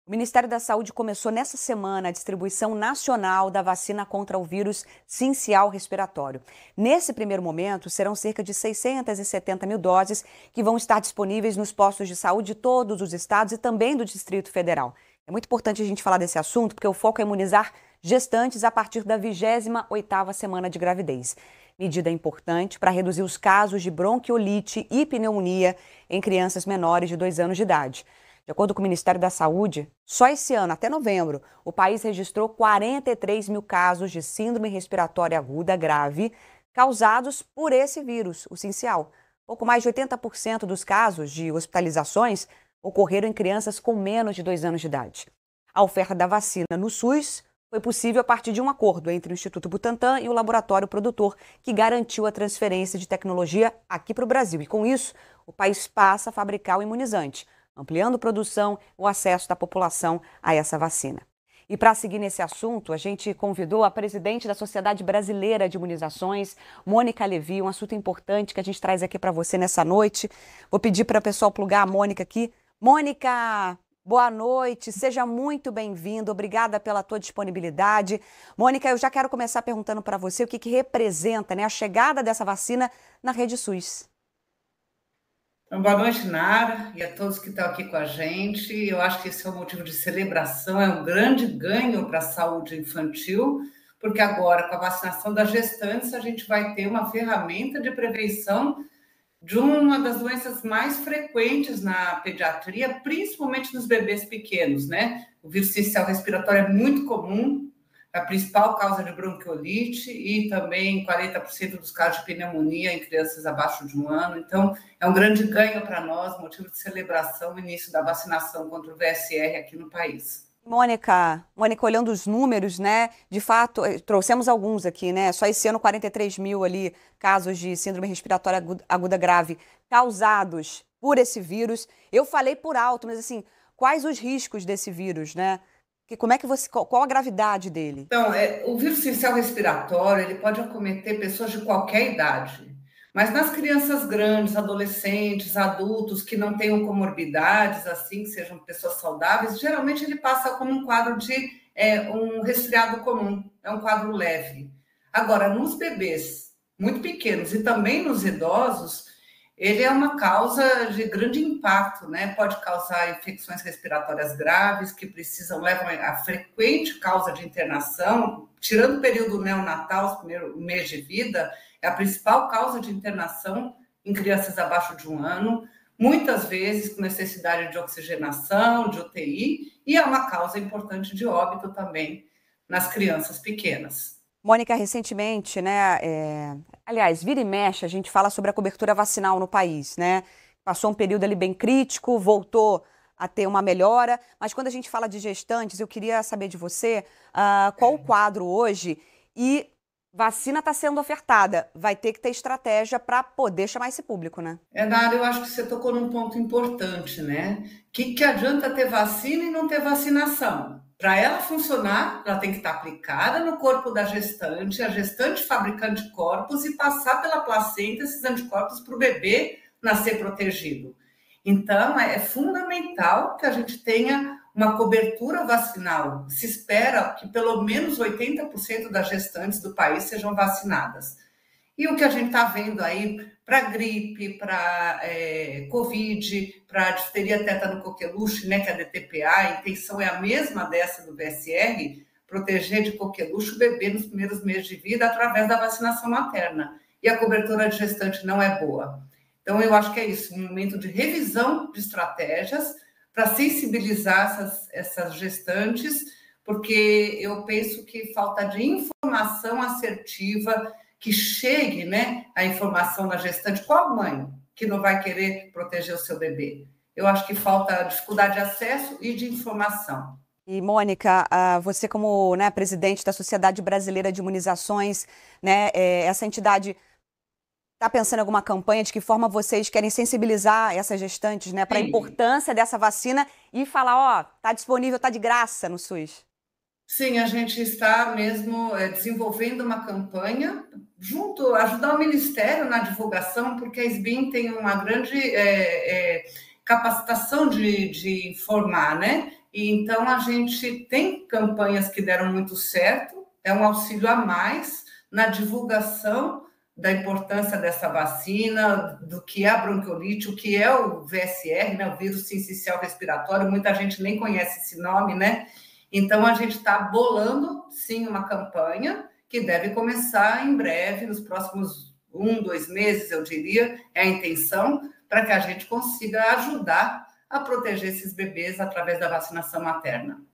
O Ministério da Saúde começou nessa semana a distribuição nacional da vacina contra o vírus sincial respiratório. Nesse primeiro momento, serão cerca de 670 mil doses que vão estar disponíveis nos postos de saúde de todos os estados e também do Distrito Federal. É muito importante a gente falar desse assunto porque o foco é imunizar gestantes a partir da 28ª semana de gravidez. Medida importante para reduzir os casos de bronquiolite e pneumonia em crianças menores de 2 anos de idade. De acordo com o Ministério da Saúde, só esse ano, até novembro, o país registrou 43 mil casos de síndrome respiratória aguda grave causados por esse vírus, o sincial. Pouco mais de 80% dos casos de hospitalizações ocorreram em crianças com menos de 2 anos de idade. A oferta da vacina no SUS foi possível a partir de um acordo entre o Instituto Butantan e o laboratório produtor, que garantiu a transferência de tecnologia aqui para o Brasil. E com isso, o país passa a fabricar o imunizante, ampliando produção e o acesso da população a essa vacina. E para seguir nesse assunto, a gente convidou a presidente da Sociedade Brasileira de Imunizações, Mônica Levi, um assunto importante que a gente traz aqui para você nessa noite. Vou pedir para o pessoal plugar a Mônica aqui. Mônica, boa noite, seja muito bem-vinda, obrigada pela tua disponibilidade. Mônica, eu já quero começar perguntando para você o que representa, né, a chegada dessa vacina na rede SUS. Então, boa noite, Nara, e a todos que estão aqui com a gente. Eu acho que esse é um motivo de celebração, é um grande ganho para a saúde infantil, porque agora, com a vacinação das gestantes, a gente vai ter uma ferramenta de prevenção de uma das doenças mais frequentes na pediatria, principalmente nos bebês pequenos, né? O vírus sincicial respiratório é muito comum, a principal causa de bronquiolite e também 40% dos casos de pneumonia em crianças abaixo de 1 ano. Então, é um grande ganho para nós, motivo de celebração, o início da vacinação contra o VSR aqui no país. Mônica, olhando os números, né, de fato, trouxemos alguns aqui, né, só esse ano 43 mil ali casos de síndrome respiratória aguda grave causados por esse vírus. Eu falei por alto, mas assim, quais os riscos desse vírus, né? Como é que qual a gravidade dele? Então, o vírus sincicial respiratório, ele pode acometer pessoas de qualquer idade. Mas nas crianças grandes, adolescentes, adultos que não tenham comorbidades, assim, que sejam pessoas saudáveis, geralmente ele passa como um quadro de um resfriado comum, é um quadro leve. Agora, nos bebês muito pequenos e também nos idosos, ele é uma causa de grande impacto, né? Pode causar infecções respiratórias graves, que levam a frequente causa de internação, tirando o período neonatal, os primeiros meses de vida, é a principal causa de internação em crianças abaixo de 1 ano, muitas vezes com necessidade de oxigenação, de UTI, e é uma causa importante de óbito também nas crianças pequenas. Mônica, recentemente, né, aliás, vira e mexe, a gente fala sobre a cobertura vacinal no país, né? Passou um período ali bem crítico, voltou a ter uma melhora, mas quando a gente fala de gestantes, eu queria saber de você qual o quadro hoje e vacina está sendo ofertada, vai ter que ter estratégia para poder chamar esse público, né? Nara, eu acho que você tocou num ponto importante, né? Que adianta ter vacina e não ter vacinação? Para ela funcionar, ela tem que estar aplicada no corpo da gestante, a gestante fabricar anticorpos e passar pela placenta esses anticorpos para o bebê nascer protegido. Então, é fundamental que a gente tenha uma cobertura vacinal. Se espera que pelo menos 80% das gestantes do país sejam vacinadas. E o que a gente está vendo aí para gripe, para Covid, para difteria tétano coqueluche, né, que é a DTPA, a intenção é a mesma dessa do VSR, proteger de coqueluche o bebê nos primeiros meses de vida através da vacinação materna. E a cobertura de gestante não é boa. Então, eu acho que é isso, um momento de revisão de estratégias para sensibilizar essas gestantes, porque eu penso que falta de informação assertiva, que chegue, né, a informação da gestante. Qual mãe que não vai querer proteger o seu bebê? Eu acho que falta dificuldade de acesso e de informação. E, Mônica, você como, né, presidente da Sociedade Brasileira de Imunizações, né, essa entidade está pensando em alguma campanha? De que forma vocês querem sensibilizar essas gestantes, né, para a importância dessa vacina e falar, ó, tá disponível, tá de graça no SUS? Sim, a gente está mesmo desenvolvendo uma campanha ajudar o Ministério na divulgação, porque a SBIM tem uma grande capacitação de informar, né? E então a gente tem campanhas que deram muito certo, é um auxílio a mais na divulgação da importância dessa vacina, do que é a bronquiolite, o que é o VSR, né, o vírus sincicial respiratório, muita gente nem conhece esse nome, né? Então a gente está bolando, sim, uma campanha que deve começar em breve, nos próximos 2 meses, eu diria, é a intenção, para que a gente consiga ajudar a proteger esses bebês através da vacinação materna.